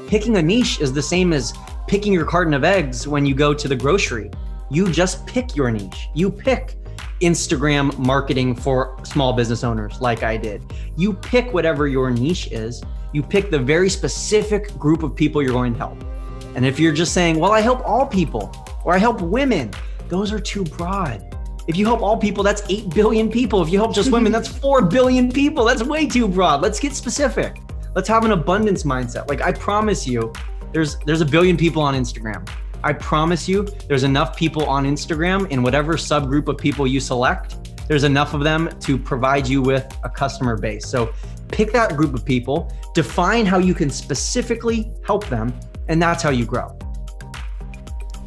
Picking a niche is the same as picking your carton of eggs when you go to the grocery. You just pick your niche. You pick Instagram marketing for small business owners like I did. You pick whatever your niche is. You pick the very specific group of people you're going to help. And if you're just saying, well, I help all people or I help women, those are too broad. If you help all people, that's 8 billion people. If you help just women, that's 4 billion people. That's way too broad. Let's get specific. Let's have an abundance mindset. Like I promise you, there's a billion people on Instagram. I promise you, there's enough people on Instagram in whatever subgroup of people you select, there's enough of them to provide you with a customer base. So pick that group of people, define how you can specifically help them, and that's how you grow.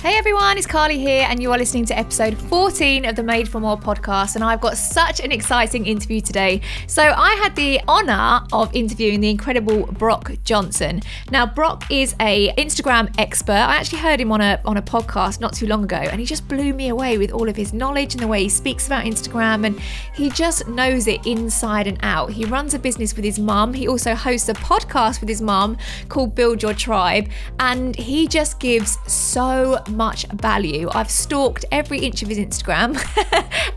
Hey everyone, it's Carly here and you are listening to episode 14 of the Made for More podcast, and I've got such an exciting interview today. So I had the honor of interviewing the incredible Brock Johnson. Now Brock is a Instagram expert. I actually heard him on a podcast not too long ago, and he just blew me away with all of his knowledge and the way he speaks about Instagram, and he just knows it inside and out. He runs a business with his mum. He also hosts a podcast with his mum called Build Your Tribe, and he just gives so much value. I've stalked every inch of his Instagram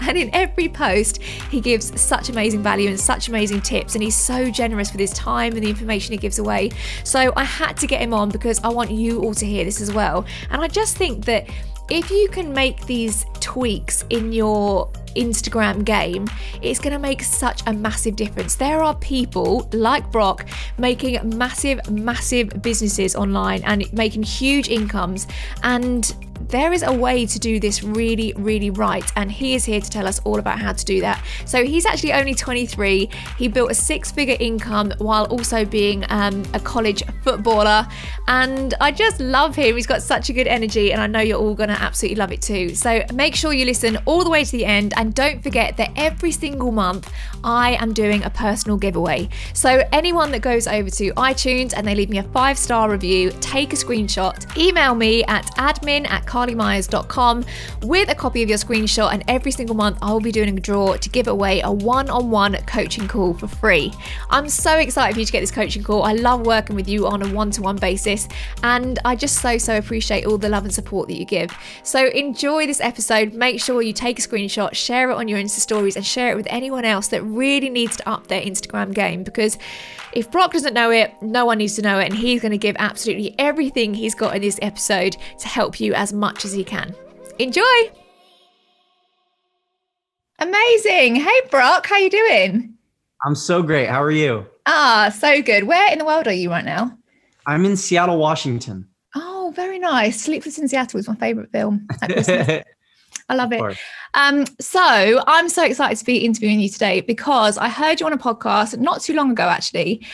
and in every post he gives such amazing value and such amazing tips, and he's so generous with his time and the information he gives away. So I had to get him on because I want you all to hear this as well. And I just think that if you can make these tweaks in your Instagram game, it's going to make such a massive difference. There are people like Brock making massive businesses online and making huge incomes, and there is a way to do this really right, and he is here to tell us all about how to do that. So he's actually only 23. He built a 6-figure income while also being a college footballer, and I just love him. He's got such a good energy, and I know you're all going to absolutely love it too. So make sure you listen all the way to the end, and don't forget that every single month I am doing a personal giveaway. So anyone that goes over to iTunes and they leave me a 5-star review, take a screenshot, email me at admin@carlymyers.com with a copy of your screenshot, and every single month I will be doing a draw to give away a one-on-one coaching call for free. I'm so excited for you to get this coaching call. I love working with you on a one-to-one basis, and I just so appreciate all the love and support that you give. So enjoy this episode. Make sure you take a screenshot, share it on your Insta stories, and share it with anyone else that really needs to up their Instagram game, because if Brock doesn't know it, no one needs to know it, and he's going to give absolutely everything he's got in this episode to help you as much as he can. Enjoy! Amazing. Hey Brock, how you doing? I'm so great. How are you? So good. Where in the world are you right now? I'm in Seattle, Washington. Oh, very nice. Sleepless in Seattle is my favorite film at Christmas. I love it. So I'm so excited to be interviewing you today because I heard you on a podcast not too long ago, actually.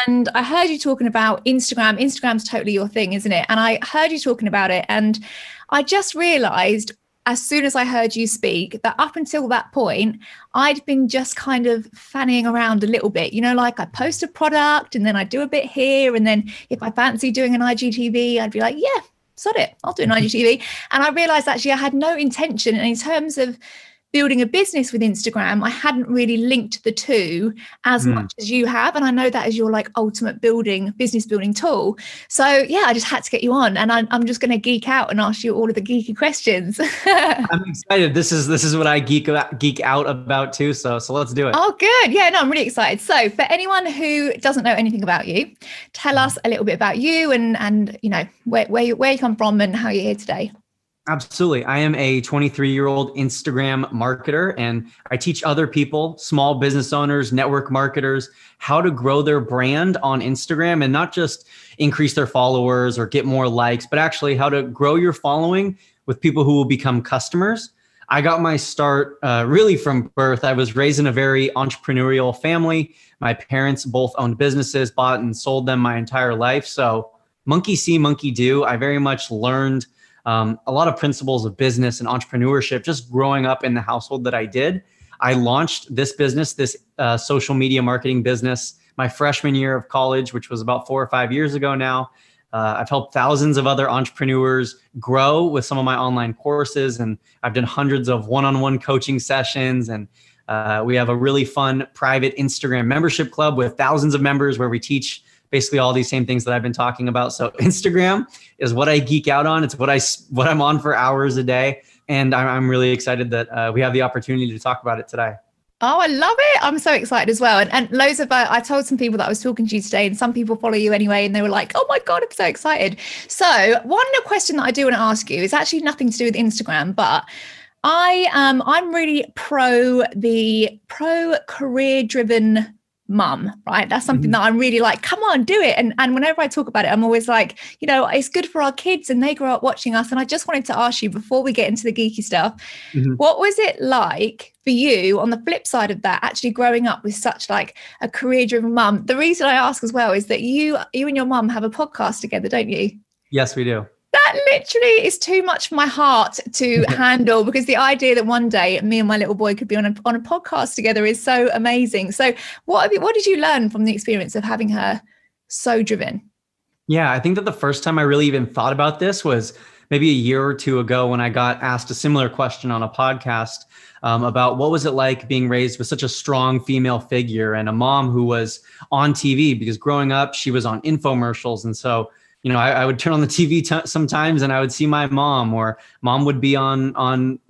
And I heard you talking about Instagram. Instagram's totally your thing, isn't it? And I heard you talking about it. And I just realized as soon as I heard you speak that up until that point, I'd been just kind of fanning around a little bit, you know, like I post a product and then I do a bit here. And then if I fancy doing an IGTV, I'd be like, yeah, sod it, I'll do an IGTV. And I realized actually I had no intention. And in terms of building a business with Instagram, I hadn't really linked the two as much as you have. And I know that is your like ultimate business building tool. So yeah, I just had to get you on, and I'm just going to geek out and ask you all of the geeky questions. I'm excited. This is what I geek out about too. So let's do it. Oh, good. Yeah, no, I'm really excited. So for anyone who doesn't know anything about you, tell us a little bit about you and you know, where you come from and how you're here today. Absolutely. I am a 23-year-old Instagram marketer, and I teach other people, small business owners, network marketers, how to grow their brand on Instagram and not just increase their followers or get more likes, but actually how to grow your following with people who will become customers. I got my start really from birth. I was raised in a very entrepreneurial family. My parents both owned businesses, bought and sold them my entire life. So monkey see, monkey do. I very much learned a lot of principles of business and entrepreneurship just growing up in the household that I did. I launched this business, this social media marketing business, my freshman year of college, which was about 4 or 5 years ago now. I've helped thousands of other entrepreneurs grow with some of my online courses, and I've done hundreds of one-on-one coaching sessions. And we have a really fun private Instagram membership club with thousands of members where we teach basically all these same things that I've been talking about. So Instagram is what I geek out on. It's what I'm on for hours a day. And I'm really excited that we have the opportunity to talk about it today. Oh, I love it. I'm so excited as well. And loads of, I told some people that I was talking to you today, and some people follow you anyway, and they were like, oh my God, I'm so excited. So one question that I do want to ask you is actually nothing to do with Instagram, but I'm really pro career driven mum, right? That's something that I'm really like, come on, do it. And whenever I talk about it, I'm always like, it's good for our kids and they grow up watching us. And I just wanted to ask you before we get into the geeky stuff, what was it like for you on the flip side of that, actually growing up with such like a career driven mum? The reason I ask as well is that you and your mum have a podcast together, don't you? Yes, we do. That literally is too much for my heart to handle, because the idea that one day me and my little boy could be on a podcast together is so amazing. So what did you learn from the experience of having her so driven? Yeah, I think that the first time I really even thought about this was maybe a year or two ago when I got asked a similar question on a podcast about what was it like being raised with such a strong female figure and a mom who was on TV, because growing up, she was on infomercials. And so I would turn on the TV sometimes and I would see my mom, or mom would be on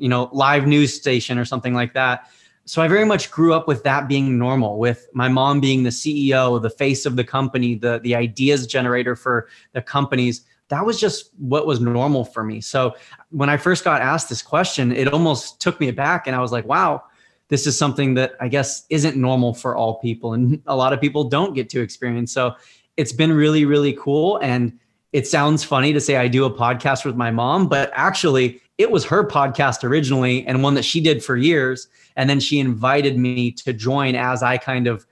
live news station or something like that. So I very much grew up with that being normal, with my mom being the CEO, the face of the company, the ideas generator for the companies. That was just what was normal for me. So when I first got asked this question, it almost took me aback, and I was like, wow, this is something that I guess isn't normal for all people, and a lot of people don't get to experience. So it's been really, really cool. And it sounds funny to say I do a podcast with my mom, but actually it was her podcast originally, and one that she did for years. And then she invited me to join as I kind of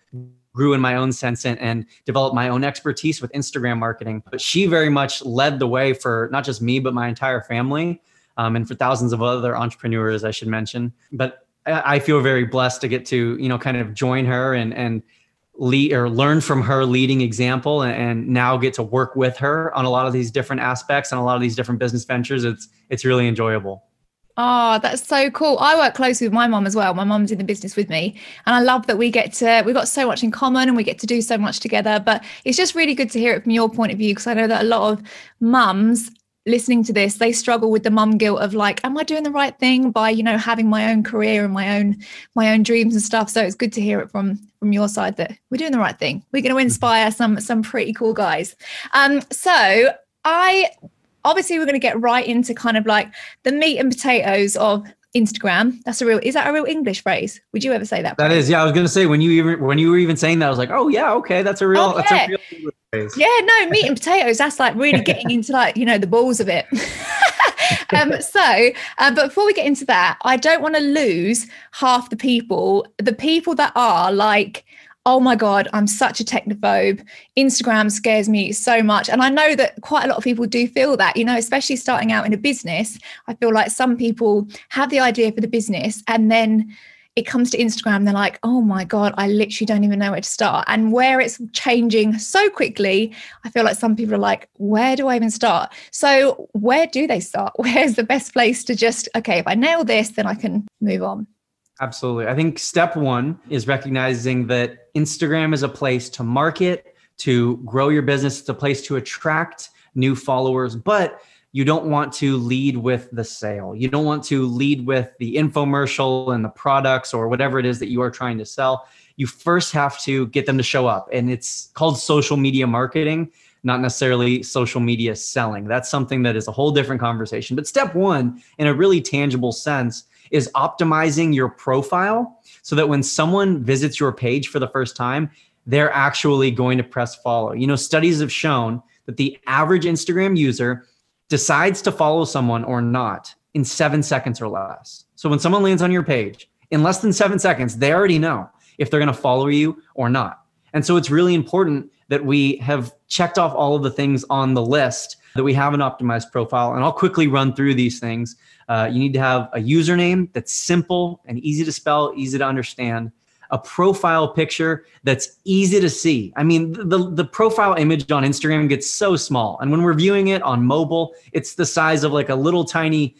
grew in my own sense and developed my own expertise with Instagram marketing. But she very much led the way for not just me, but my entire family, and for thousands of other entrepreneurs, I should mention. But I feel very blessed to get to, kind of join her and lead or learn from her leading example, and now get to work with her on a lot of these different aspects and a lot of these different business ventures. It's really enjoyable. Oh, that's so cool. I work closely with my mom as well. My mom's in the business with me, and I love that we've got so much in common and we get to do so much together. But it's just really good to hear it from your point of view, because I know that a lot of mums listening to this, they struggle with the mum guilt of like, am I doing the right thing by, having my own career and my own dreams and stuff. So it's good to hear it from your side that we're doing the right thing. We're going to inspire some pretty cool guys. So obviously we're going to get right into kind of like the meat and potatoes of Instagram. Is that a real English phrase? Would you ever say that? That is, yeah. I was going to say when you were even saying that, I was like, oh yeah, okay, that's a real English phrase. Yeah, no, meat and potatoes. That's like really getting into like the balls of it. But before we get into that, I don't want to lose half the people that are like, oh my God, I'm such a technophobe. Instagram scares me so much. And I know that quite a lot of people do feel that, especially starting out in a business. I feel like some people have the idea for the business, and then it comes to Instagram, they're like, oh my God, I literally don't even know where to start. And where it's changing so quickly, I feel like some people are like, where do I even start? So where do they start? Where's the best place to just, okay, if I nail this, then I can move on? Absolutely. I think step one is recognizing that Instagram is a place to market, to grow your business. It's a place to attract new followers, but you don't want to lead with the sale. You don't want to lead with the infomercial and the products or whatever it is that you are trying to sell. You first have to get them to show up. And it's called social media marketing, not necessarily social media selling. That's something that is a whole different conversation. But step one, in a really tangible sense, is optimizing your profile so that when someone visits your page for the first time, they're actually going to press follow. Studies have shown that the average Instagram user decides to follow someone or not in 7 seconds or less. So when someone lands on your page, in less than 7 seconds, they already know if they're going to follow you or not. And so it's really important that we have checked off all of the things on the list, that we have an optimized profile. And I'll quickly run through these things. You need to have a username that's simple and easy to spell, easy to understand. A profile picture that's easy to see. I mean, the profile image on Instagram gets so small. And when we're viewing it on mobile, it's the size of like a little tiny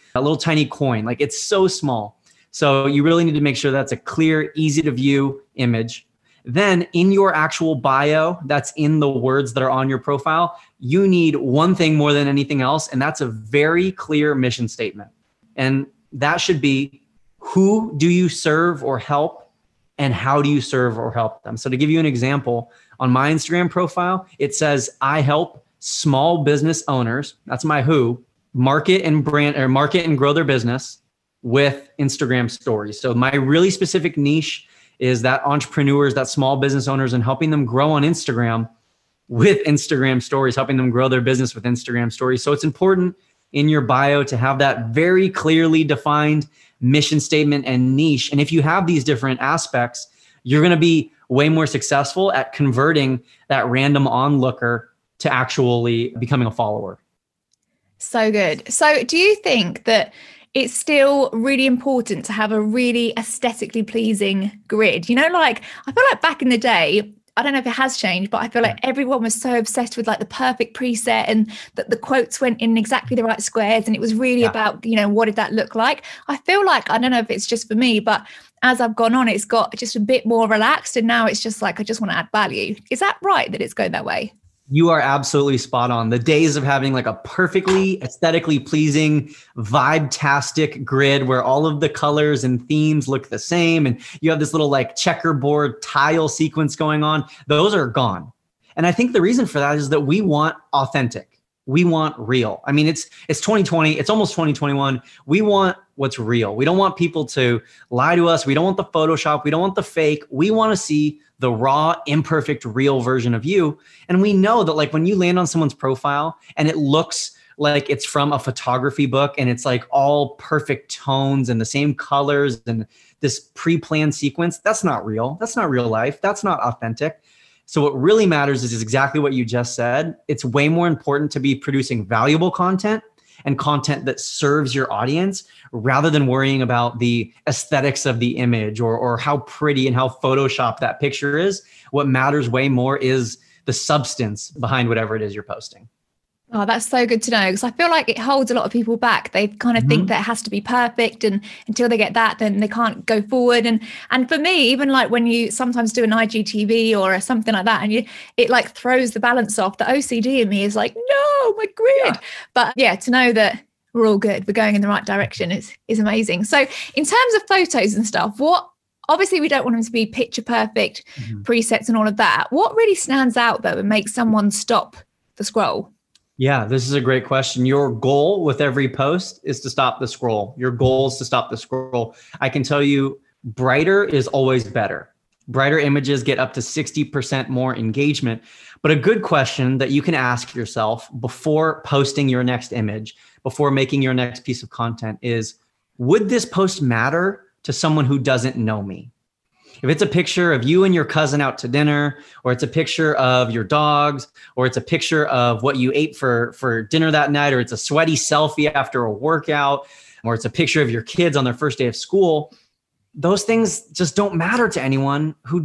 coin. Like it's so small. So you really need to make sure that's a clear, easy to view image. Then in your actual bio, that's in the words that are on your profile, you need one thing more than anything else, and that's a very clear mission statement. And that should be, who do you serve or help, and how do you serve or help them? So to give you an example, on my Instagram profile, it says, I help small business owners, that's my who, market and grow their business with Instagram stories. So my really specific niche is that entrepreneurs, that small business owners, and helping them grow on Instagram with Instagram stories, helping them grow their business with Instagram stories. So it's important in your bio to have that very clearly defined mission statement and niche. And if you have these different aspects, you're going to be way more successful at converting that random onlooker to actually becoming a follower. So good. So do you think that it's still really important to have a really aesthetically pleasing grid? Like, I feel like back in the day, I don't know if it has changed, but I feel like everyone was so obsessed with like the perfect preset, and that the quotes went in exactly the right squares. And it was really about, what did that look like? I feel like, I don't know if it's just for me, but as I've gone on, it's got just a bit more relaxed. And now it's just like, I just want to add value. Is that right, that it's going that way? You are absolutely spot on. The days of having like a perfectly aesthetically pleasing, vibe-tastic grid where all of the colors and themes look the same and you have this little like checkerboard tile sequence going on, those are gone. And I think the reason for that is that we want authentic. We want real. I mean, it's 2020, it's almost 2021. We want what's real. We don't want people to lie to us. We don't want the Photoshop. We don't want the fake. We want to see the raw, imperfect, real version of you. And we know that like when you land on someone's profile and it looks like it's from a photography book and it's like all perfect tones and the same colors and this pre-planned sequence, that's not real. That's not real life. That's not authentic. So what really matters is exactly what you just said. It's way more important to be producing valuable content and content that serves your audience rather than worrying about the aesthetics of the image or how pretty and how Photoshopped that picture is. What matters way more is the substance behind whatever it is you're posting. Oh, that's so good to know, because I feel like it holds a lot of people back. They kind of think that it has to be perfect, and until they get that, then they can't go forward. And for me, even like when you sometimes do an IGTV or something like that, and it like throws the balance off, the OCD in me is like, no, my grid. Yeah. But yeah, to know that we're all good, we're going in the right direction is amazing. So in terms of photos and stuff, obviously we don't want them to be picture perfect presets and all of that. What really stands out though and makes someone stop the scroll? Yeah, this is a great question. Your goal with every post is to stop the scroll. Your goal is to stop the scroll. I can tell you, brighter is always better. Brighter images get up to 60% more engagement. But a good question that you can ask yourself before posting your next image, before making your next piece of content is, would this post matter to someone who doesn't know me? If it's a picture of you and your cousin out to dinner, or it's a picture of your dogs, or it's a picture of what you ate for dinner that night, or it's a sweaty selfie after a workout, or it's a picture of your kids on their first day of school, those things just don't matter to anyone who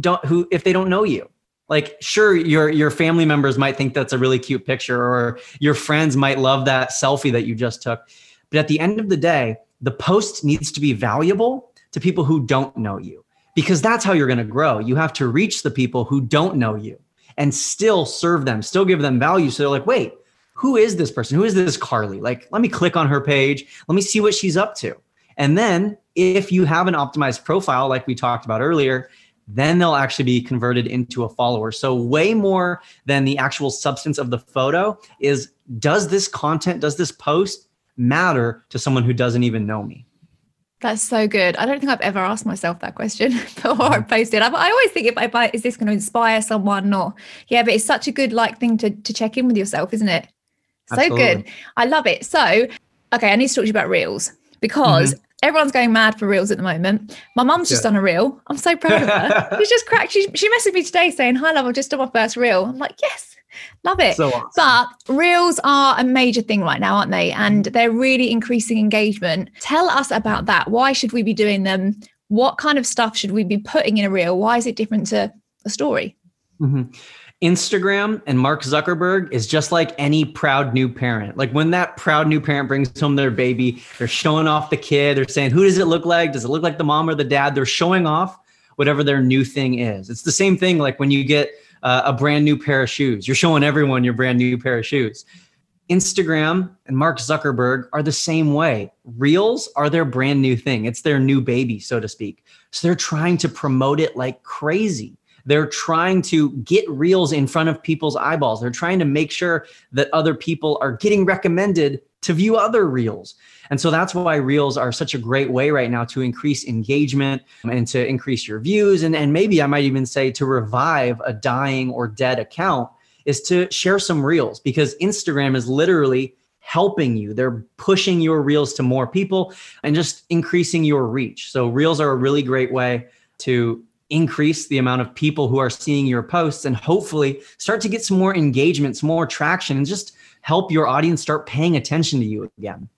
if they don't know you. Like, sure, your family members might think that's a really cute picture, or your friends might love that selfie that you just took. But at the end of the day, the post needs to be valuable to people who don't know you. Because that's how you're going to grow. You have to reach the people who don't know you and still serve them, still give them value. So they're like, wait, who is this person? Who is this Carly? Like, let me click on her page. Let me see what she's up to. And then if you have an optimized profile, like we talked about earlier, then they'll actually be converted into a follower. So way more than the actual substance of the photo is, does this content, does this post matter to someone who doesn't even know me? That's so good. I don't think I've ever asked myself that question before I posted. I always think if is this going to inspire someone or, yeah, but it's such a good thing to check in with yourself, isn't it? So Absolutely. Good. I love it. So, okay, I need to talk to you about Reels, because everyone's going mad for Reels at the moment. My mum's just done a Reel. I'm so proud of her. She's just cracked. She messaged me today saying, hi, love, I've just done my first Reel. I'm like, yes. Love it. So awesome. But Reels are a major thing right now, aren't they? And they're really increasing engagement. Tell us about that. Why should we be doing them? What kind of stuff should we be putting in a Reel? Why is it different to a story? Instagram and Mark Zuckerberg is just like any proud new parent. Like when that proud new parent brings home their baby, they're showing off the kid. They're saying, who does it look like? Does it look like the mom or the dad? They're showing off whatever their new thing is. It's the same thing like when you get a brand new pair of shoes. You're showing everyone your brand new pair of shoes. Instagram and Mark Zuckerberg are the same way. Reels are their brand new thing. It's their new baby, so to speak. So they're trying to promote it like crazy. They're trying to get Reels in front of people's eyeballs. They're trying to make sure that other people are getting recommended to view other Reels. And so that's why Reels are such a great way right now to increase engagement and to increase your views. And maybe I might even say to revive a dying or dead account is to share some Reels, because Instagram is literally helping you. They're pushing your Reels to more people and just increasing your reach. So Reels are a really great way to increase the amount of people who are seeing your posts and hopefully start to get some more engagement, some more traction, and just help your audience start paying attention to you again.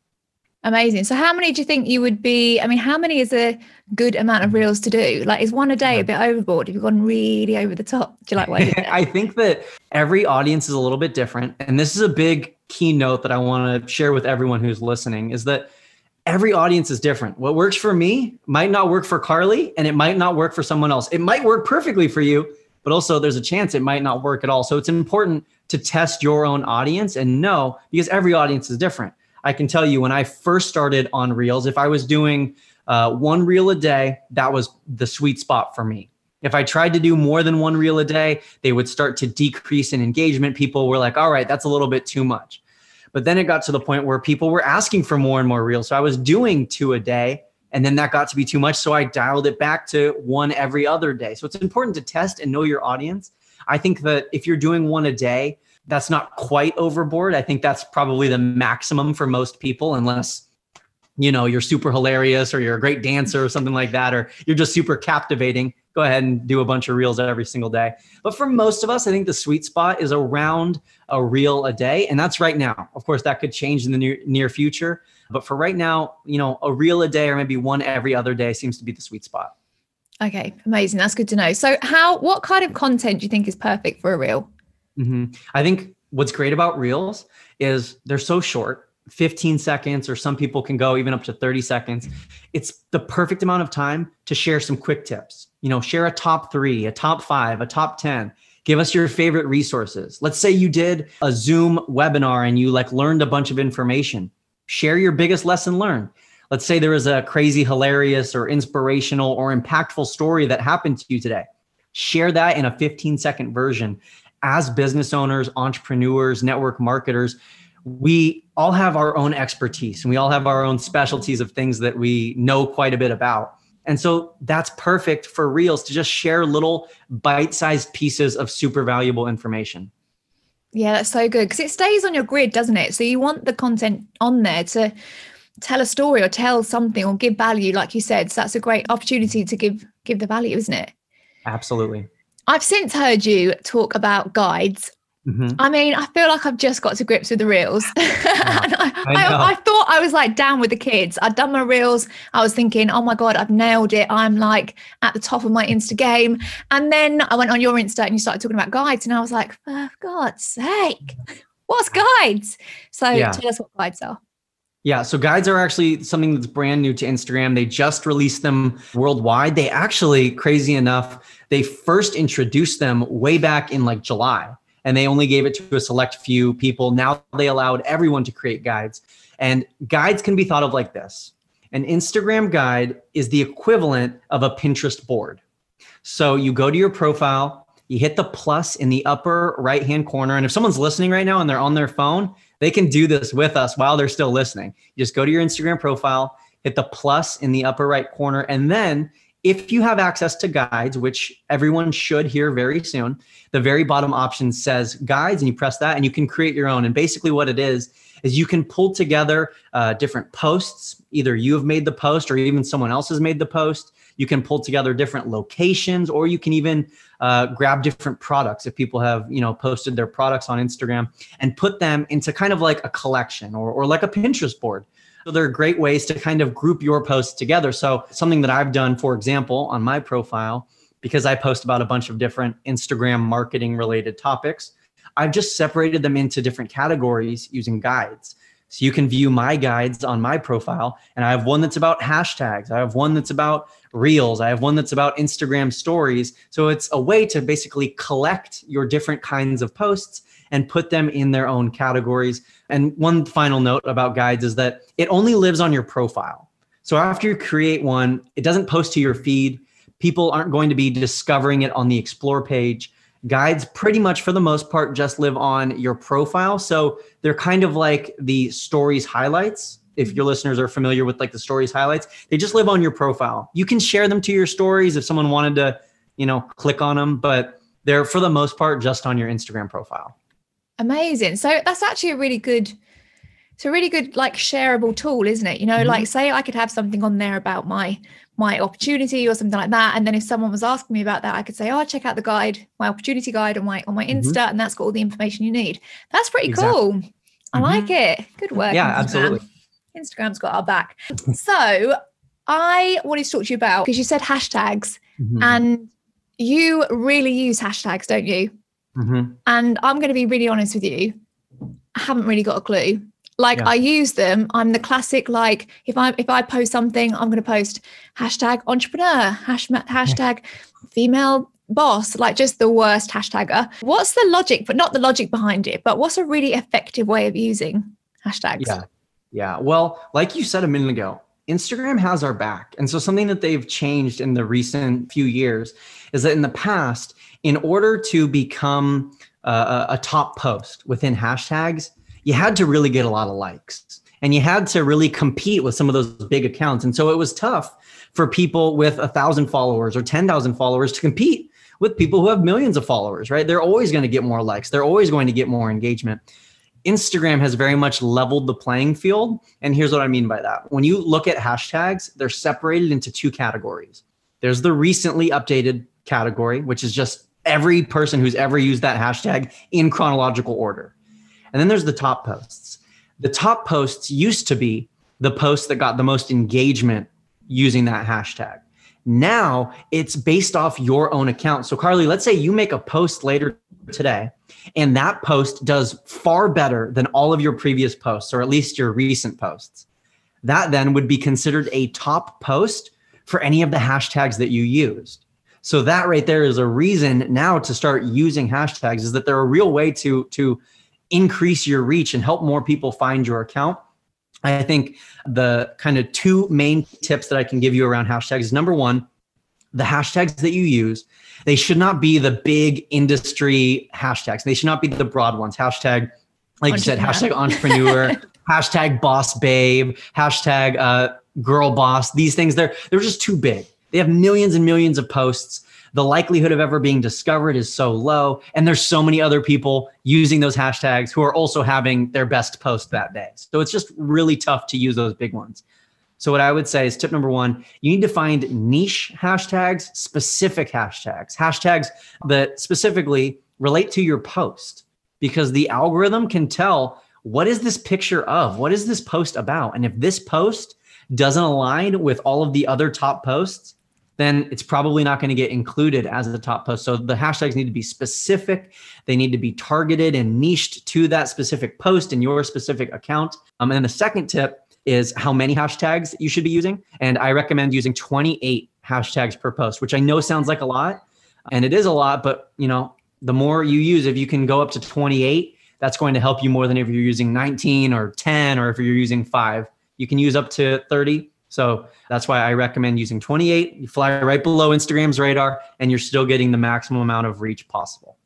Amazing. So how many do you think you would be? I mean, how many is a good amount of Reels to do? Like, is one a day a bit overboard? Have you gone really over the top? Do you like what I did? I think that every audience is a little bit different. And this is a big keynote that I want to share with everyone who's listening, is that every audience is different. What works for me might not work for Carly, and it might not work for someone else. It might work perfectly for you, but also there's a chance it might not work at all. So it's important to test your own audience and know, because every audience is different. I can tell you when I first started on Reels, if I was doing one Reel a day, that was the sweet spot for me. If I tried to do more than one Reel a day, they would start to decrease in engagement. People were like, all right, that's a little bit too much. But then it got to the point where people were asking for more and more Reels. So I was doing 2 a day, and then that got to be too much. So I dialed it back to 1 every other day. So it's important to test and know your audience. I think that if you're doing 1 a day, that's not quite overboard. I think that's probably the maximum for most people, unless, you know, you're super hilarious or you're a great dancer or something like that, or you're just super captivating. Go ahead and do a bunch of Reels every single day. But for most of us, I think the sweet spot is around a Reel a day. And that's right now. Of course, that could change in the near future. But for right now, you know, a Reel a day or maybe 1 every other day seems to be the sweet spot. Okay, amazing. That's good to know. So what kind of content do you think is perfect for a Reel? I think what's great about Reels is they're so short, 15 seconds, or some people can go even up to 30 seconds. It's the perfect amount of time to share some quick tips. You know, share a top 3, a top 5, a top 10. Give us your favorite resources. Let's say you did a Zoom webinar and you learned a bunch of information. Share your biggest lesson learned. Let's say there was a crazy, hilarious, or inspirational or impactful story that happened to you today. Share that in a 15-second version. As business owners, entrepreneurs, network marketers, we all have our own expertise and we all have our own specialties of things that we know quite a bit about. And so that's perfect for Reels, to just share little bite-sized pieces of super valuable information. Yeah, that's so good, because it stays on your grid, doesn't it? So you want the content on there to tell a story or tell something or give value, like you said. So that's a great opportunity to give the value, isn't it? Absolutely. I've since heard you talk about guides. I mean, I feel like I've just got to grips with the Reels. I thought I was down with the kids. I'd done my Reels. I was thinking, oh my God, I've nailed it. I'm at the top of my Insta game. And then I went on your Insta and you started talking about guides. And I was like, for God's sake, what's guides? So tell us what guides are. Yeah, so guides are actually something that's brand new to Instagram. They just released them worldwide. They actually, crazy enough, they first introduced them way back in July, and they only gave it to a select few people. Now they allowed everyone to create guides. And guides can be thought of like this. An Instagram guide is the equivalent of a Pinterest board. So you go to your profile, you hit the plus in the upper right-hand corner. And if someone's listening right now and they're on their phone, they can do this with us while they're still listening. You just go to your Instagram profile, hit the plus in the upper right corner. And then if you have access to guides, which everyone should here very soon, the very bottom option says guides, and you press that and you can create your own. And basically what it is you can pull together different posts. Either you have made the post or even someone else has made the post. You can pull together different locations, or you can even grab different products if people have, posted their products on Instagram, and put them into kind of like a collection or like a Pinterest board. So there are great ways to kind of group your posts together. So something that I've done, for example, on my profile, because I post about a bunch of different Instagram marketing related topics, I've just separated them into different categories using guides. So you can view my guides on my profile, and I have one that's about hashtags. I have one that's about reels. I have one that's about Instagram stories. So it's a way to basically collect your different kinds of posts and put them in their own categories. And one final note about guides is that it only lives on your profile. So after you create one, it doesn't post to your feed. People aren't going to be discovering it on the explore page. Guides pretty much for the most part just live on your profile. So they're kind of like the stories highlights. If your listeners are familiar with like the stories highlights, they just live on your profile. You can share them to your stories if someone wanted to, click on them, but they're for the most part just on your Instagram profile. Amazing. So that's actually a really good like shareable tool, isn't it? Like say I could have something on there about my opportunity or something like that. And then if someone was asking me about that, I could say, check out the guide, my opportunity guide on my Insta, and that's got all the information you need. That's pretty cool. I like it. Good work. Yeah, Instagram. absolutely. Instagram's got our back. So I wanted to talk to you about, because you said hashtags and you really use hashtags, don't you? And I'm going to be really honest with you. I haven't really got a clue. I use them. I'm the classic, like if I post something, I'm going to post hashtag entrepreneur, hashtag female boss, like just the worst hashtagger. What's the logic, but not the logic behind it, but what's a really effective way of using hashtags? Yeah. Well, like you said a minute ago, Instagram has our back. And so something that they've changed in the recent few years is that in the past, in order to become a top post within hashtags, you had to really get a lot of likes and you had to really compete with some of those big accounts. And so it was tough for people with 1,000 followers or 10,000 followers to compete with people who have millions of followers, right? They're always going to get more likes. They're always going to get more engagement. Instagram has very much leveled the playing field. And here's what I mean by that. When you look at hashtags, they're separated into two categories. There's the recently updated category, which is just every person who's ever used that hashtag in chronological order. And then there's the top posts. The top posts used to be the posts that got the most engagement using that hashtag. Now it's based off your own account. So Carly, let's say you make a post later today and that post does far better than all of your previous posts, or at least your recent posts. That then would be considered a top post for any of the hashtags that you used. So that right there is a reason now to start using hashtags, is that they're a real way to increase your reach and help more people find your account. I think the kind of two main tips that I can give you around hashtags is, number one, the hashtags that you use, they should not be the big industry hashtags. They should not be the broad ones. Hashtag, like you said, hashtag entrepreneur, hashtag boss babe, hashtag girl boss. These things, they're just too big. They have millions and millions of posts. The likelihood of ever being discovered is so low. And there's so many other people using those hashtags who are also having their best post that day. So it's just really tough to use those big ones. So what I would say is, tip number one, you need to find niche hashtags, specific hashtags that specifically relate to your post, because the algorithm can tell, what is this picture of? What is this post about? And if this post doesn't align with all of the other top posts, then it's probably not going to get included as a top post. So the hashtags need to be specific. They need to be targeted and niched to that specific post in your specific account. And then the second tip is how many hashtags you should be using. And I recommend using 28 hashtags per post, which I know sounds like a lot, and it is a lot, but the more you use, if you can go up to 28, that's going to help you more than if you're using 19 or 10, or if you're using 5. You can use up to 30. So that's why I recommend using 28. You fly right below Instagram's radar and you're still getting the maximum amount of reach possible.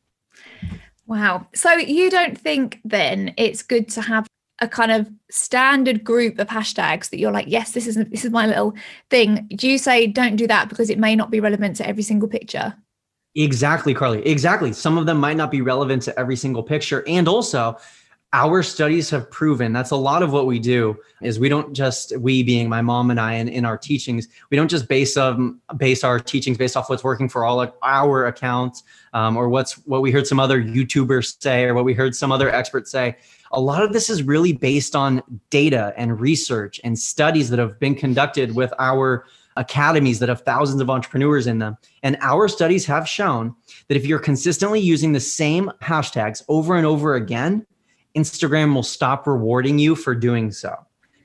Wow. So you don't think then it's good to have a kind of standard group of hashtags that you're like, yes, this is my little thing. Do you say don't do that because it may not be relevant to every single picture? Exactly, Carly. Exactly. Some of them might not be relevant to every single picture. And also, our studies have proven, that's a lot of what we do, is we don't just, we being my mom and I in our teachings, we don't just base our teachings based off what's working for all of our accounts, or what we heard some other YouTubers say, or what we heard some other experts say. A lot of this is really based on data and research and studies that have been conducted with our academies that have thousands of entrepreneurs in them. And our studies have shown that if you're consistently using the same hashtags over and over again, Instagram will stop rewarding you for doing so,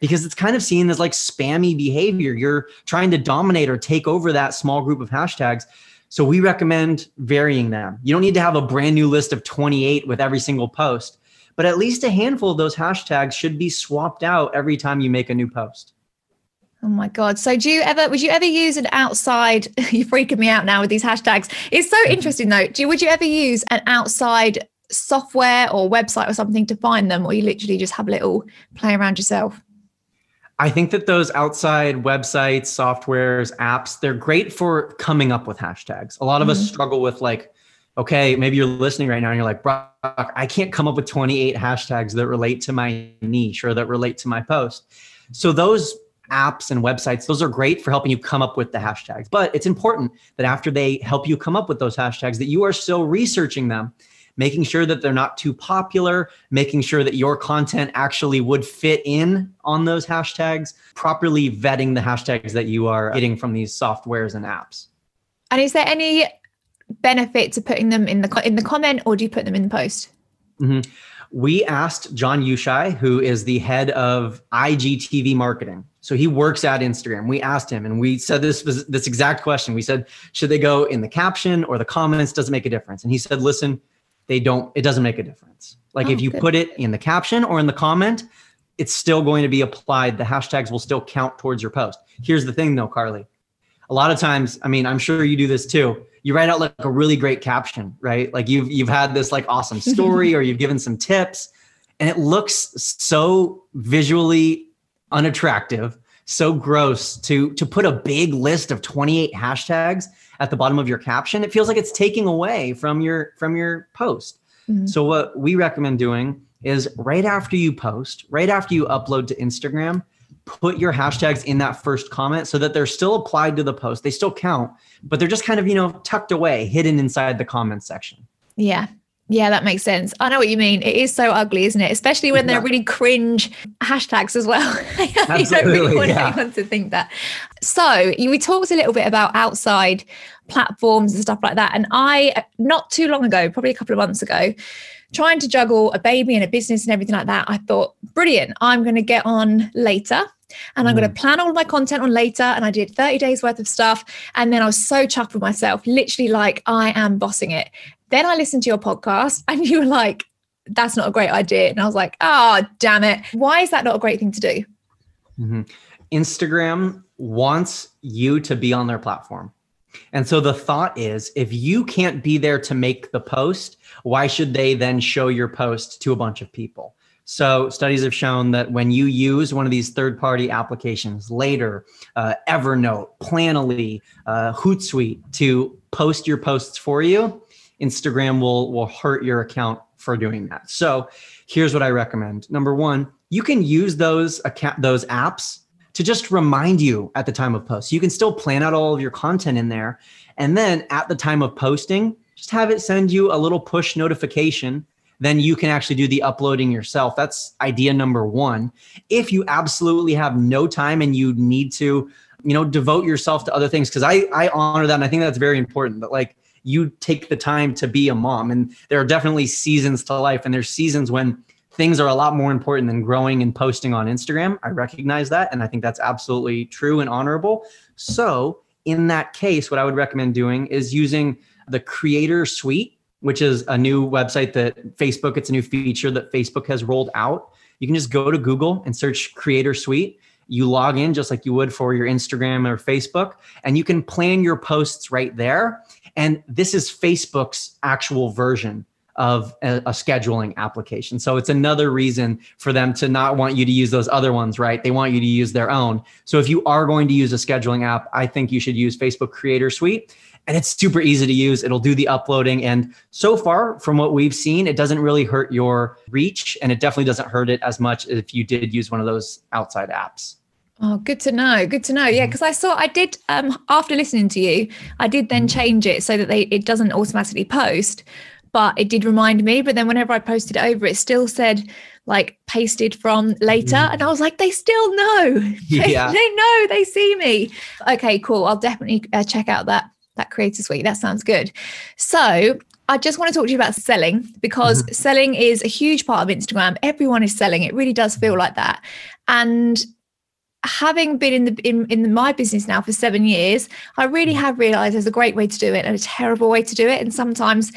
because it's kind of seen as like spammy behavior. You're trying to dominate or take over that small group of hashtags. So we recommend varying them. You don't need to have a brand new list of 28 with every single post, but at least a handful of those hashtags should be swapped out every time you make a new post. Oh my God. So would you ever use an outside, you're freaking me out now with these hashtags. It's so interesting though. Would you ever use an outside software or website or something to find them, or you literally just have a little play around yourself? I think that those outside websites, softwares, apps, they're great for coming up with hashtags. A lot of us struggle with like, okay, maybe you're listening right now and you're like, Brock, I can't come up with 28 hashtags that relate to my niche or that relate to my post. So those apps and websites, those are great for helping you come up with the hashtags. But it's important that after they help you come up with those hashtags, that you are still researching them, making sure that they're not too popular, making sure that your content actually would fit in on those hashtags, properly vetting the hashtags that you are getting from these softwares and apps. And is there any benefit to putting them in the comment, or do you put them in the post? Mm-hmm. We asked John Yushai, who is the head of IGTV marketing. So he works at Instagram. We asked him and we said this exact question. We said, should they go in the caption or the comments? Does it make a difference? And he said, listen, it doesn't make a difference. Like if you put it in the caption or in the comment, it's still going to be applied. The hashtags will still count towards your post. Here's the thing though, Carly. A lot of times, I mean, I'm sure you do this too. You write out like a really great caption, right? Like you've had this like awesome story or you've given some tips and it looks so visually unattractive, so gross to put a big list of 28 hashtags at the bottom of your caption. It feels like it's taking away from your post. Mm-hmm. So what we recommend doing is right after you post, right after you upload to Instagram, put your hashtags in that first comment so that they're still applied to the post. They still count, but they're just kind of, tucked away, hidden inside the comments section. Yeah. Yeah, that makes sense. I know what you mean. It is so ugly, isn't it? Especially when they're really cringe hashtags as well. You don't really want anyone to think that. So we talked a little bit about outside platforms and stuff like that. And I, not too long ago, probably a couple of months ago, trying to juggle a baby and a business and everything like that, I thought, brilliant, I'm going to get on Later and I'm going to plan all of my content on Later. And I did 30 days worth of stuff. And then I was so chuffed with myself, literally like I am bossing it. Then I listened to your podcast and you were like, that's not a great idea. And I was like, oh, damn it. Why is that not a great thing to do? Mm-hmm. Instagram wants you to be on their platform. And so the thought is, if you can't be there to make the post, why should they then show your post to a bunch of people? So studies have shown that when you use one of these third-party applications, Later, Evernote, Planoly, Hootsuite, to post your posts for you, Instagram will hurt your account for doing that. So here's what I recommend. Number one, you can use those apps to just remind you at the time of post. You can still plan out all of your content in there. And then at the time of posting, just have it send you a little push notification. Then you can actually do the uploading yourself. That's idea number one. If you absolutely have no time and you need to, devote yourself to other things, because I honor that. And I think that's very important, that like you take the time to be a mom. And there are definitely seasons to life. And there's seasons when things are a lot more important than growing and posting on Instagram. I recognize that. And I think that's absolutely true and honorable. So in that case, what I would recommend doing is using the Creator Suite, which is a new website that Facebook, it's a new feature that Facebook has rolled out. You can just go to Google and search Creator Suite. You log in just like you would for your Instagram or Facebook, and you can plan your posts right there. And this is Facebook's actual version of a scheduling application. So it's another reason for them to not want you to use those other ones, right? They want you to use their own. So if you are going to use a scheduling app, I think you should use Facebook Creator Suite. And it's super easy to use. It'll do the uploading. And so far, from what we've seen, it doesn't really hurt your reach. And it definitely doesn't hurt it as much if you did use one of those outside apps. Oh, good to know. Good to know. Yeah, because I did, after listening to you, I did then change it so that it doesn't automatically post. But it did remind me. But then whenever I posted it over, it still said like pasted from Later. And I was like, they still know. Yeah. They know, they see me. Okay, cool. I'll definitely check out that Creator Suite. That sounds good. So I just want to talk to you about selling, because selling is a huge part of Instagram. Everyone is selling. It really does feel like that. And having been in my business now for 7 years, I really have realized there's a great way to do it and a terrible way to do it. And sometimes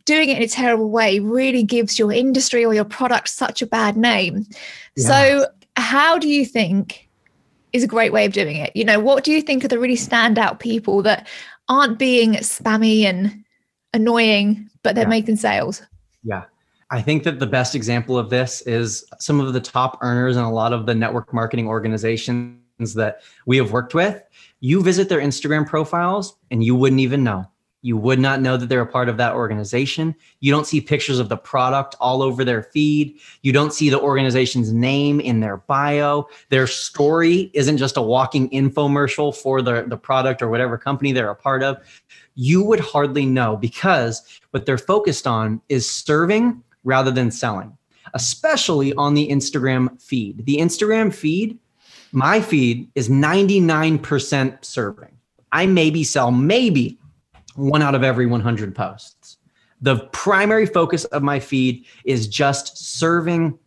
doing it in a terrible way really gives your industry or your product such a bad name. Yeah. So how do you think is a great way of doing it? You know, what do you think are the really standout people that aren't being spammy and annoying, but they're making sales? Yeah. I think that the best example of this is some of the top earners in a lot of the network marketing organizations that we have worked with. You visit their Instagram profiles and you wouldn't even know. You would not know that they're a part of that organization. You don't see pictures of the product all over their feed. You don't see the organization's name in their bio. Their story isn't just a walking infomercial for the product or whatever company they're a part of. You would hardly know, because what they're focused on is serving rather than selling, especially on the Instagram feed. The Instagram feed, my feed, is 99% serving. I maybe sell 1 out of every 100 posts. The primary focus of my feed is just serving,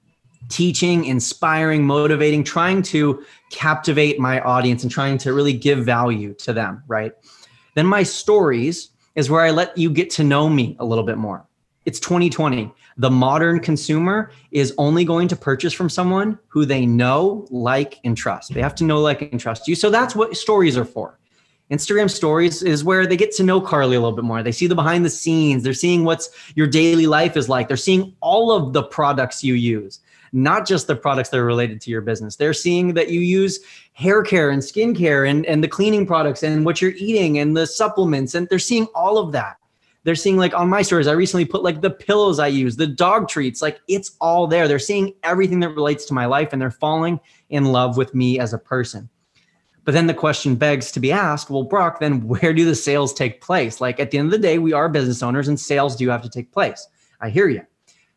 teaching, inspiring, motivating, trying to captivate my audience and trying to really give value to them, right? Then my stories is where I let you get to know me a little bit more. It's 2020. The modern consumer is only going to purchase from someone who they know, like, and trust. They have to know, like, and trust you. So that's what stories are for. Instagram stories is where they get to know Carly a little bit more. They see the behind the scenes. They're seeing what's your daily life is like. They're seeing all of the products you use, not just the products that are related to your business. They're seeing that you use hair care and skincare and the cleaning products and what you're eating and the supplements. And they're seeing all of that. They're seeing, like, on my stories, I recently put like the pillows I use, the dog treats, like it's all there. They're seeing everything that relates to my life and they're falling in love with me as a person. But then the question begs to be asked, well, Brock, then where do the sales take place? Like, at the end of the day, we are business owners and sales do have to take place. I hear you.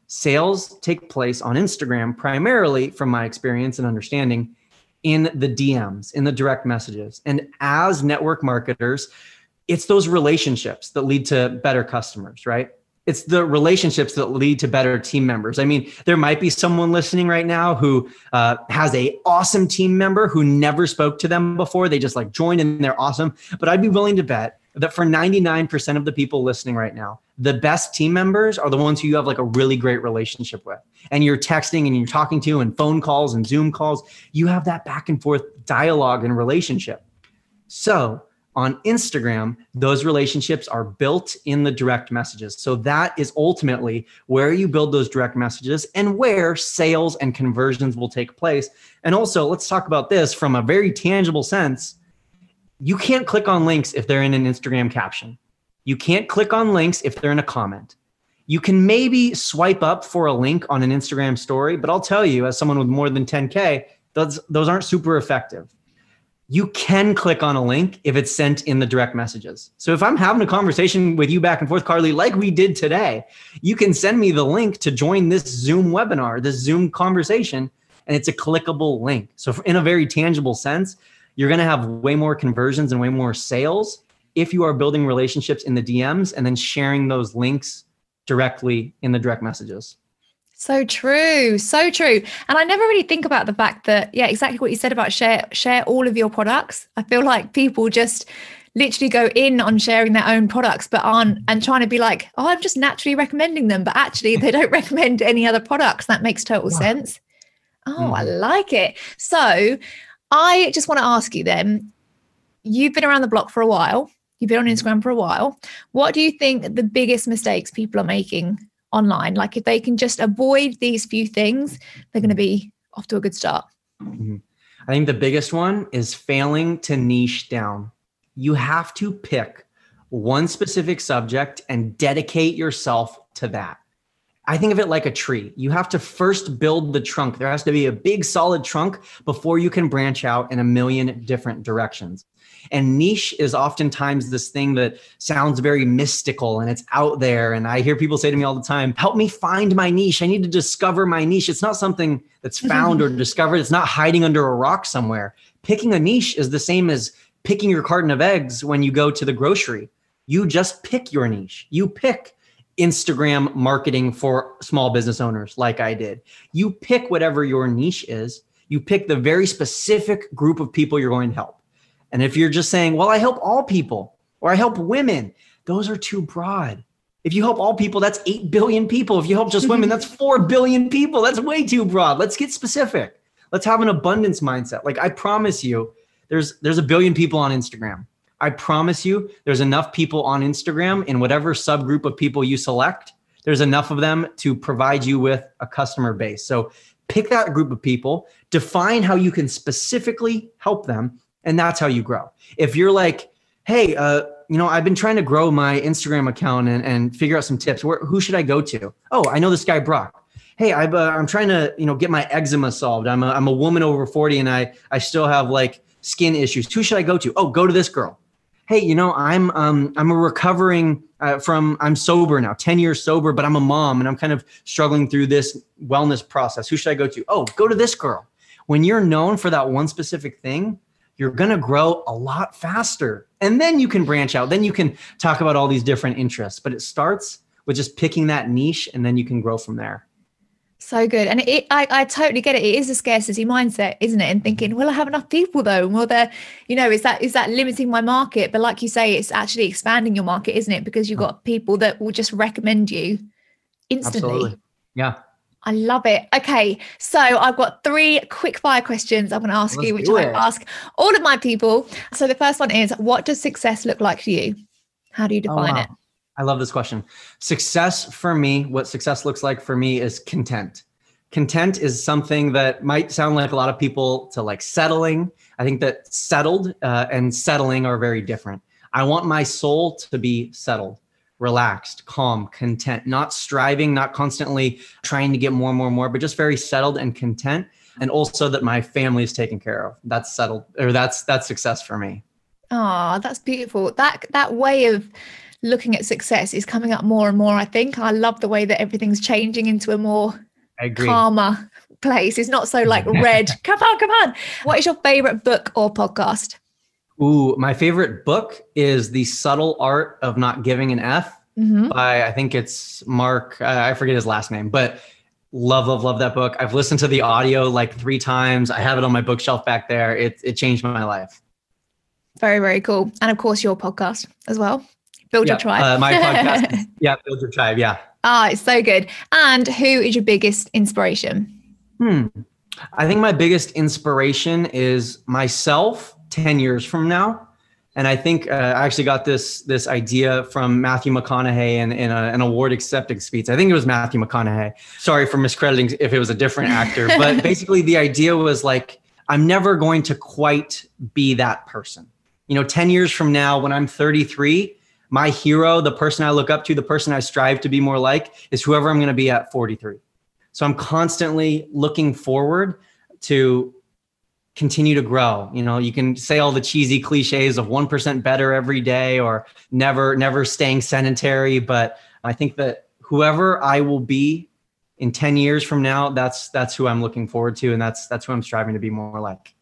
Sales take place on Instagram primarily, from my experience and understanding, in the DMs, in the direct messages. And as network marketers, it's those relationships that lead to better customers, right? It's the relationships that lead to better team members. I mean, there might be someone listening right now who has a awesome team member who never spoke to them before. They just like joined and they're awesome. But I'd be willing to bet that for 99% of the people listening right now, the best team members are the ones who you have like a really great relationship with. And you're texting and you're talking to, and phone calls and Zoom calls. You have that back and forth dialogue and relationship. So on Instagram, those relationships are built in the direct messages. So that is ultimately where you build those direct messages and where sales and conversions will take place. And also, let's talk about this from a very tangible sense. You can't click on links if they're in an Instagram caption. You can't click on links if they're in a comment. You can maybe swipe up for a link on an Instagram story, but I'll tell you, as someone with more than 10K, those aren't super effective. You can click on a link if it's sent in the direct messages. So if I'm having a conversation with you back and forth, Carly, like we did today, you can send me the link to join this Zoom webinar, this Zoom conversation, and it's a clickable link. So in a very tangible sense, you're going to have way more conversions and way more sales if you are building relationships in the DMs and then sharing those links directly in the direct messages. So true. So true. And I never really think about the fact that, yeah, exactly what you said about share all of your products. I feel like people just literally go in on sharing their own products, but aren't, and trying to be like, oh, I'm just naturally recommending them. But actually they don't recommend any other products. That makes total sense. Oh, I like it. So I just want to ask you then, you've been around the block for a while. You've been on Instagram for a while. What do you think the biggest mistakes people are making online? Like, if they can just avoid these few things, they're going to be off to a good start. I think the biggest one is failing to niche down. You have to pick one specific subject and dedicate yourself to that. I think of it like a tree. You have to first build the trunk. There has to be a big solid trunk before you can branch out in a million different directions. And niche is oftentimes this thing that sounds very mystical and it's out there. And I hear people say to me all the time, help me find my niche. I need to discover my niche. It's not something that's found or discovered. It's not hiding under a rock somewhere. Picking a niche is the same as picking your carton of eggs when you go to the grocery. You just pick your niche. You pick Instagram marketing for small business owners like I did. You pick whatever your niche is. You pick the very specific group of people you're going to help. And if you're just saying, well, I help all people or I help women, those are too broad. If you help all people, that's 8 billion people. If you help just women, that's 4 billion people. That's way too broad. Let's get specific. Let's have an abundance mindset. Like I promise you, there's a billion people on Instagram. I promise you, there's enough people on Instagram in whatever subgroup of people you select. There's enough of them to provide you with a customer base. So pick that group of people, define how you can specifically help them, and that's how you grow. If you're like, hey, I've been trying to grow my Instagram account and figure out some tips. Who should I go to? Oh, I know this guy, Brock. Hey, I'm trying to, get my eczema solved. I'm a woman over 40 and I still have like skin issues. Who should I go to? Oh, go to this girl. Hey, I'm a recovering I'm sober now, 10 years sober, but I'm a mom and I'm kind of struggling through this wellness process. Who should I go to? Oh, go to this girl. When you're known for that one specific thing, you're going to grow a lot faster. And then you can branch out. Then you can talk about all these different interests, but it starts with just picking that niche and then you can grow from there. So good. And I totally get it. It is a scarcity mindset, isn't it? And thinking, will I have enough people though? And will there, is that limiting my market? But like you say, it's actually expanding your market, isn't it? Because you've got people that will just recommend you instantly. Absolutely. Yeah. I love it. Okay. So I've got 3 quick fire questions I'm going to ask you, which I ask all of my people. So the first one is, what does success look like to you? How do you define it? I love this question. Success for me, what success looks like for me is content. Content is something that might sound like a lot of people to like settling. I think that settled and settling are very different. I want my soul to be settled, relaxed, calm, content, not striving, not constantly trying to get more, but just very settled and content. And also that my family is taken care of. That's settled, or that's success for me. Oh, that's beautiful. That way of looking at success is coming up more and more. I think I love the way that everything's changing into a more calmer place. It's not so like red. Come on. What is your favorite book or podcast? Ooh, my favorite book is The Subtle Art of Not Giving an F by, I think it's Mark, I forget his last name, but love that book. I've listened to the audio like 3 times. I have it on my bookshelf back there. It changed my life. Very, very cool. And of course your podcast as well. Build Your Tribe. My podcast. Yeah, Build Your Tribe. Yeah. It's so good. And who is your biggest inspiration? I think my biggest inspiration is myself 10 years from now. And I think I actually got this idea from Matthew McConaughey in an award accepting speech. I think it was Matthew McConaughey. Sorry for miscrediting if it was a different actor. But basically the idea was like, I'm never going to quite be that person. 10 years from now, when I'm 33, my hero, the person I look up to, the person I strive to be more like, is whoever I'm going to be at 43. So I'm constantly looking forward to continue to grow. You can say all the cheesy cliches of 1% better every day or never staying sedentary. But I think that whoever I will be in 10 years from now, that's who I'm looking forward to. And that's who I'm striving to be more like.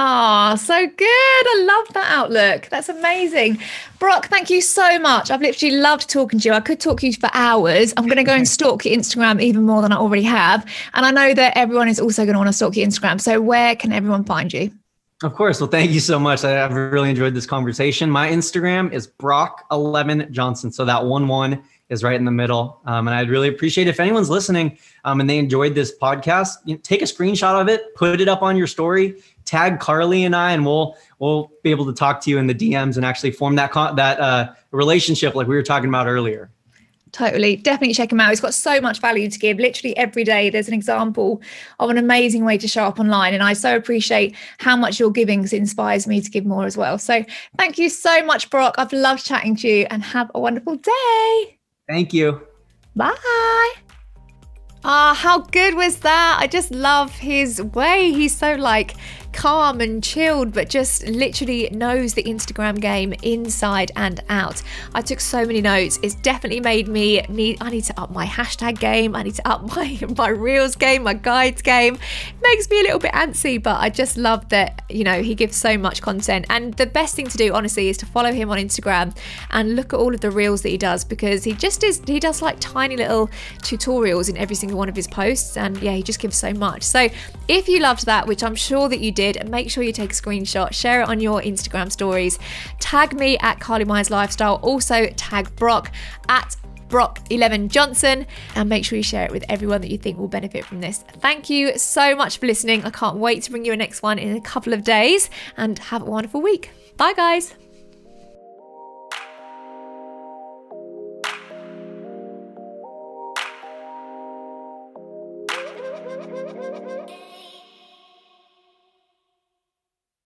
Oh, so good. I love that outlook. That's amazing. Brock, thank you so much. I've literally loved talking to you. I could talk to you for hours. I'm going to go and stalk your Instagram even more than I already have. And I know that everyone is also going to want to stalk your Instagram. So where can everyone find you? Of course. Well, thank you so much. I've really enjoyed this conversation. My Instagram is Brock11 Johnson. So that 11 is right in the middle. And I'd really appreciate if anyone's listening and they enjoyed this podcast, take a screenshot of it, put it up on your story, tag Carly and I, and we'll be able to talk to you in the DMs and actually form that relationship like we were talking about earlier. Totally. Definitely check him out. He's got so much value to give. Literally every day there's an example of an amazing way to show up online. And I so appreciate how much you're giving, because it inspires me to give more as well. So thank you so much, Brock. I've loved chatting to you, and have a wonderful day. Thank you. Bye. How good was that? I just love his way. He's so like calm and chilled, but just literally knows the Instagram game inside and out. I took so many notes. It's definitely made me I need to up my hashtag game. I need to up my reels game, my guides game. It makes me a little bit antsy, but I just love that, you know, he gives so much content. And the best thing to do, honestly, is to follow him on Instagram and look at all of the reels that he does, because he does like tiny little tutorials in every single one of his posts. And yeah, he just gives so much. So if you loved that, which I'm sure that you did, make sure you take a screenshot, share it on your Instagram stories, tag me at Carly Myers Lifestyle, also tag Brock at Brock11 Johnson, and make sure you share it with everyone that you think will benefit from this. Thank you so much for listening. I can't wait to bring you a next one in a couple of days, and have a wonderful week. Bye guys.